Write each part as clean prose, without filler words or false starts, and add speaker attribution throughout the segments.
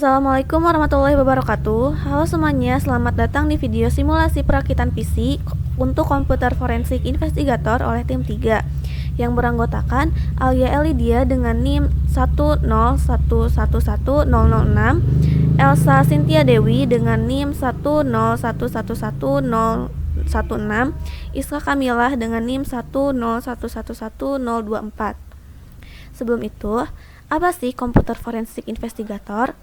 Speaker 1: Assalamualaikum warahmatullahi wabarakatuh. Halo semuanya, selamat datang di video simulasi perakitan PC untuk komputer forensik investigator oleh tim 3 yang beranggotakan Alia Elidia dengan NIM 101111006, Elsa Cynthia Dewi dengan NIM 101111016, Iska Kamilah dengan NIM 101111024. Sebelum itu, apa sih komputer forensik investigator?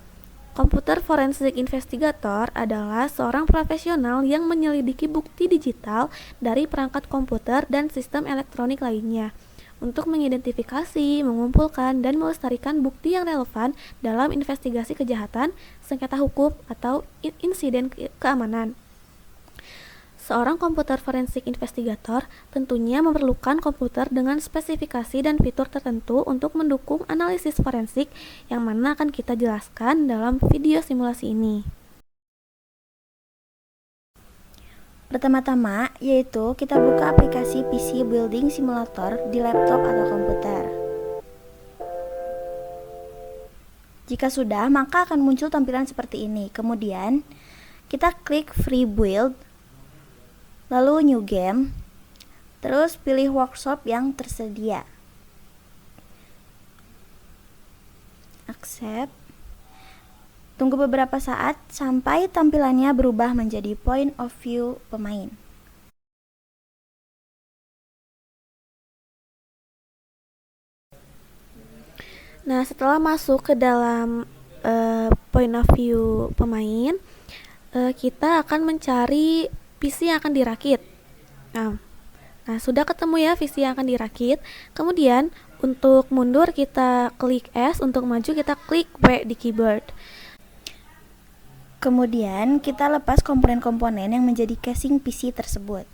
Speaker 1: Komputer forensik investigator adalah seorang profesional yang menyelidiki bukti digital dari perangkat komputer dan sistem elektronik lainnya untuk mengidentifikasi, mengumpulkan, dan melestarikan bukti yang relevan dalam investigasi kejahatan, sengketa hukum, atau insiden keamanan. Seorang komputer forensik investigator tentunya memerlukan komputer dengan spesifikasi dan fitur tertentu untuk mendukung analisis forensik yang mana akan kita jelaskan dalam video simulasi ini.
Speaker 2: Pertama-tama, yaitu kita buka aplikasi PC Building Simulator di laptop atau komputer. Jika sudah, maka akan muncul tampilan seperti ini. Kemudian, kita klik Free Build, lalu New Game, terus pilih workshop yang tersedia. Accept. Tunggu beberapa saat sampai tampilannya berubah menjadi point of view pemain.
Speaker 1: Nah, setelah masuk ke dalam point of view pemain, kita akan mencari PC yang akan dirakit. Nah, sudah ketemu ya PC yang akan dirakit. Kemudian untuk mundur kita klik S, untuk maju kita klik W di keyboard.
Speaker 2: Kemudian kita lepas komponen-komponen yang menjadi casing PC tersebut.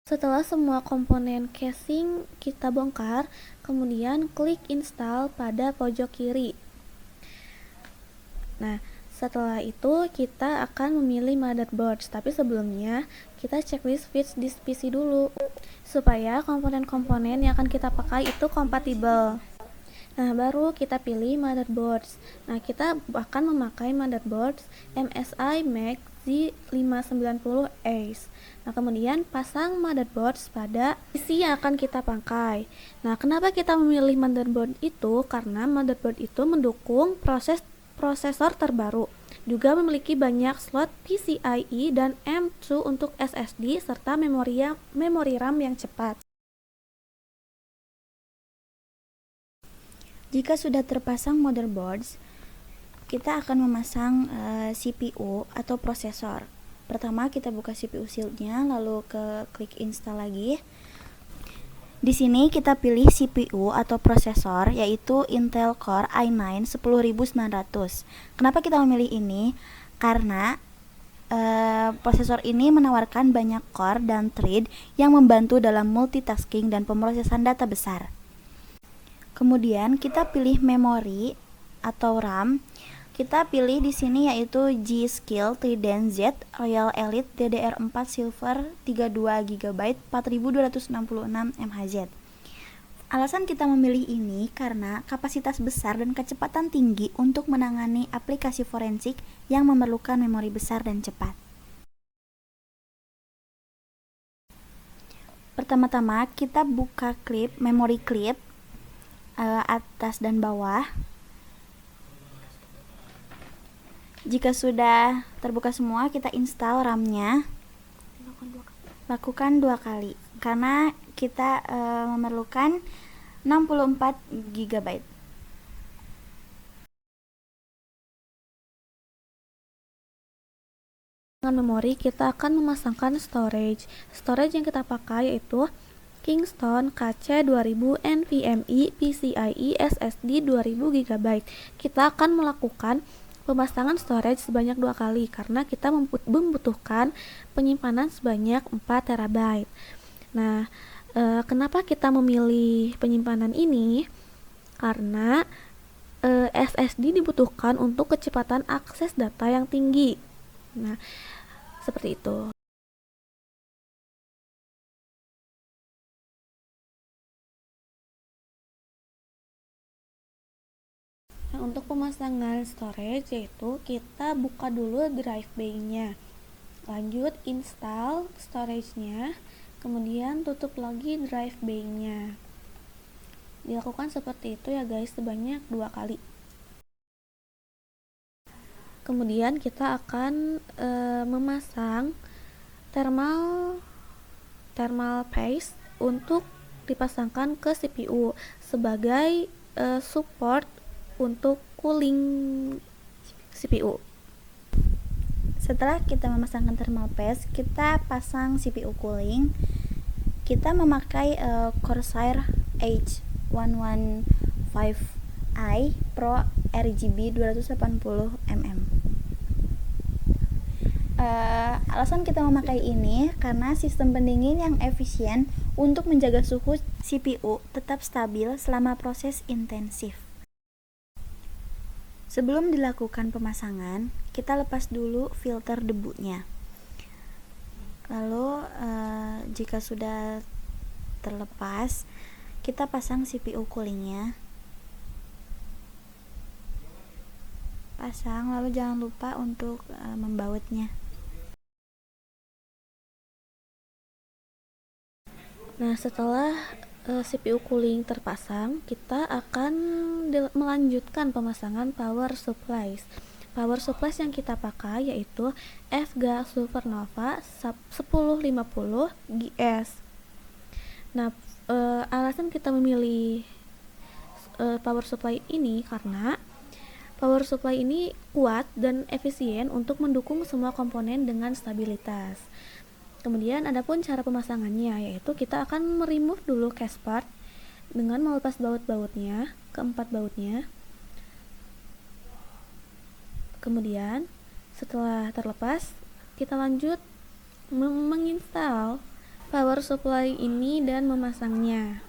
Speaker 1: Setelah semua komponen casing kita bongkar, kemudian klik install pada pojok kiri. Nah, setelah itu kita akan memilih motherboard, tapi sebelumnya kita checklist fits this PC dulu supaya komponen-komponen yang akan kita pakai itu kompatibel. Nah, baru kita pilih motherboards. Nah, kita akan memakai motherboards MSI Max Z590 Ace. Nah, kemudian pasang motherboards pada PC yang akan kita pakai. Nah, kenapa kita memilih motherboard itu? Karena motherboard itu mendukung prosesor terbaru. Juga memiliki banyak slot PCIe dan M.2 untuk SSD serta memori RAM yang cepat.
Speaker 2: Jika sudah terpasang motherboards, kita akan memasang CPU atau prosesor. Pertama kita buka CPU shieldnya, lalu klik install lagi. Di sini kita pilih CPU atau prosesor, yaitu Intel Core i9 10900. Kenapa kita memilih ini? Karena prosesor ini menawarkan banyak core dan thread yang membantu dalam multitasking dan pemrosesan data besar. Kemudian kita pilih memori atau RAM. Kita pilih di sini yaitu G.Skill Trident Z Royal Elite DDR4 Silver 32 GB 4266 MHz. Alasan kita memilih ini karena kapasitas besar dan kecepatan tinggi untuk menangani aplikasi forensik yang memerlukan memori besar dan cepat. Pertama-tama kita buka memori clip atas dan bawah. Jika sudah terbuka semua, kita install RAM-nya. Lakukan 2 kali karena kita memerlukan 64 GB.
Speaker 1: Dengan memori kita akan memasangkan storage. Storage yang kita pakai yaitu Kingston KC2000 NVMe PCIe SSD 2000 GB. Kita akan melakukan pemasangan storage sebanyak 2 kali karena kita membutuhkan penyimpanan sebanyak 4 TB. Nah, kenapa kita memilih penyimpanan ini? Karena SSD dibutuhkan untuk kecepatan akses data yang tinggi. Nah, seperti itu. Nah, untuk pemasangan storage yaitu kita buka dulu drive bay-nya. Lanjut install storage-nya, kemudian tutup lagi drive bay-nya. Dilakukan seperti itu ya guys, sebanyak 2 kali. Kemudian kita akan memasang thermal paste untuk dipasangkan ke CPU sebagai support untuk cooling CPU.
Speaker 2: Setelah kita memasangkan thermal paste, kita pasang CPU cooling. Kita memakai Corsair H115i Pro RGB 280mm. Alasan kita memakai ini karena sistem pendingin yang efisien untuk menjaga suhu CPU tetap stabil selama proses intensif. Sebelum dilakukan pemasangan, kita lepas dulu filter debunya. Lalu jika sudah terlepas, kita pasang CPU coolingnya. Pasang, lalu jangan lupa untuk membautnya.
Speaker 1: Nah, setelah CPU cooling terpasang, kita akan melanjutkan pemasangan power supplies. Power supplies yang kita pakai yaitu FGA Supernova 1050 GS. Nah, alasan kita memilih power supply ini karena power supply ini kuat dan efisien untuk mendukung semua komponen dengan stabilitas. Kemudian adapun cara pemasangannya yaitu kita akan remove dulu case part dengan melepas baut-bautnya, keempat bautnya. Kemudian setelah terlepas, kita lanjut menginstal power supply ini dan memasangnya.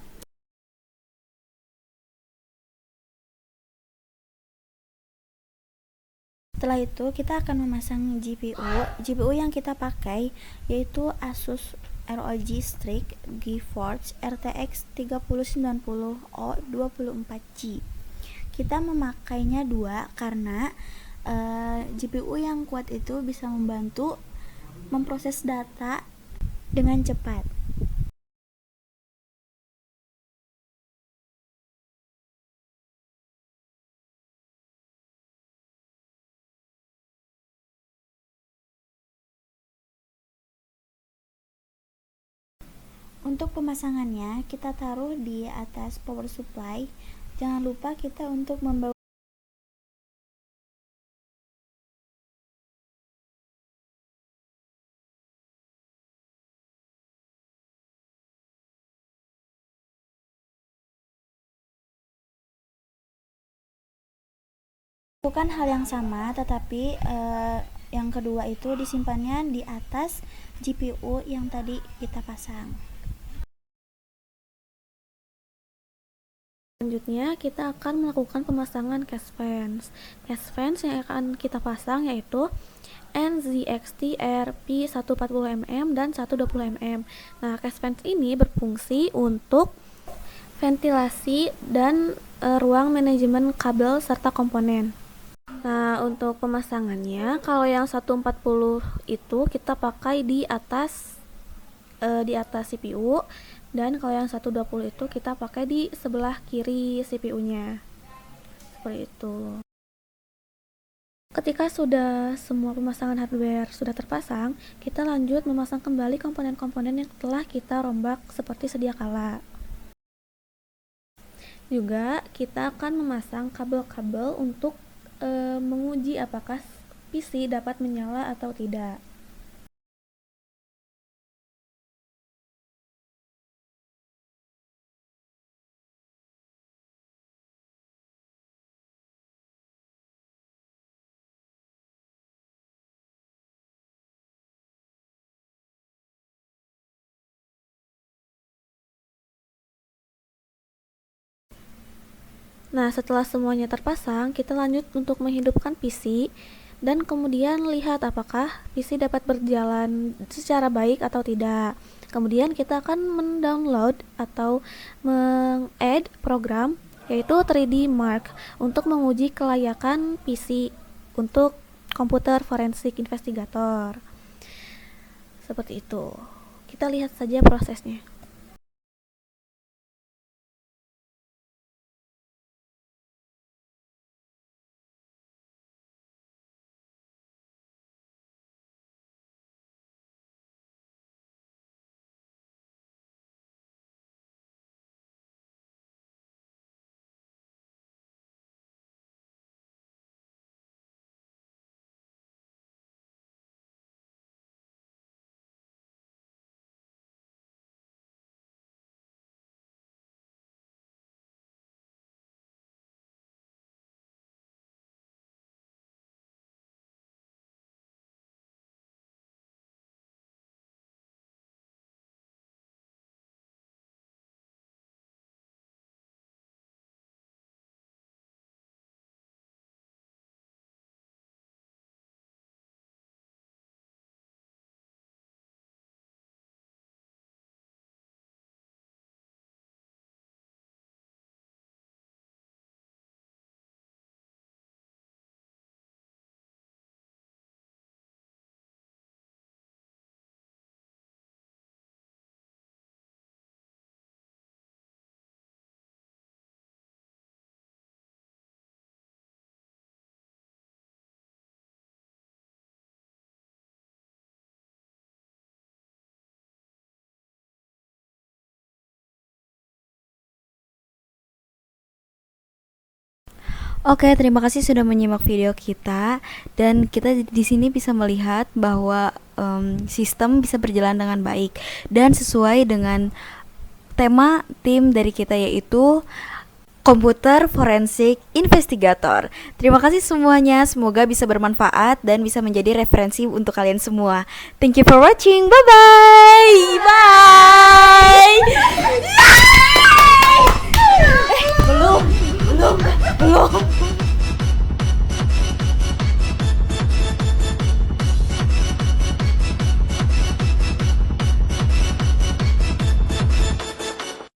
Speaker 2: Setelah itu kita akan memasang GPU yang kita pakai yaitu Asus ROG Strix GeForce RTX 3090O 24G. Kita memakainya 2 karena GPU yang kuat itu bisa membantu memproses data dengan cepat. Untuk pemasangannya, kita taruh di atas power supply. Jangan lupa kita untuk membawa lakukan hal yang sama, tetapi yang kedua itu disimpannya di atas GPU yang tadi kita pasang.
Speaker 1: Selanjutnya kita akan melakukan pemasangan case fans. Case fans yang akan kita pasang yaitu NZXT RP 140mm dan 120mm. Nah, case fans ini berfungsi untuk ventilasi dan ruang manajemen kabel serta komponen. Nah, untuk pemasangannya kalau yang 140 itu kita pakai di atas CPU, dan kalau yang 120 itu kita pakai di sebelah kiri CPU-nya. Seperti itu. Ketika sudah semua pemasangan hardware sudah terpasang, kita lanjut memasang kembali komponen-komponen yang telah kita rombak seperti sedia kala. Juga kita akan memasang kabel-kabel untuk menguji apakah PC dapat menyala atau tidak. Nah, setelah semuanya terpasang, kita lanjut untuk menghidupkan PC dan kemudian lihat apakah PC dapat berjalan secara baik atau tidak. Kemudian kita akan mendownload atau meng-add program yaitu 3D Mark untuk menguji kelayakan PC untuk komputer forensik investigator. Seperti itu. Kita lihat saja prosesnya.
Speaker 2: Oke, terima kasih sudah menyimak video kita dan kita di sini bisa melihat bahwa sistem bisa berjalan dengan baik dan sesuai dengan tema tim dari kita yaitu komputer forensik investigator. Terima kasih semuanya, semoga bisa bermanfaat dan bisa menjadi referensi untuk kalian semua. Thank you for watching. Bye bye. Bye.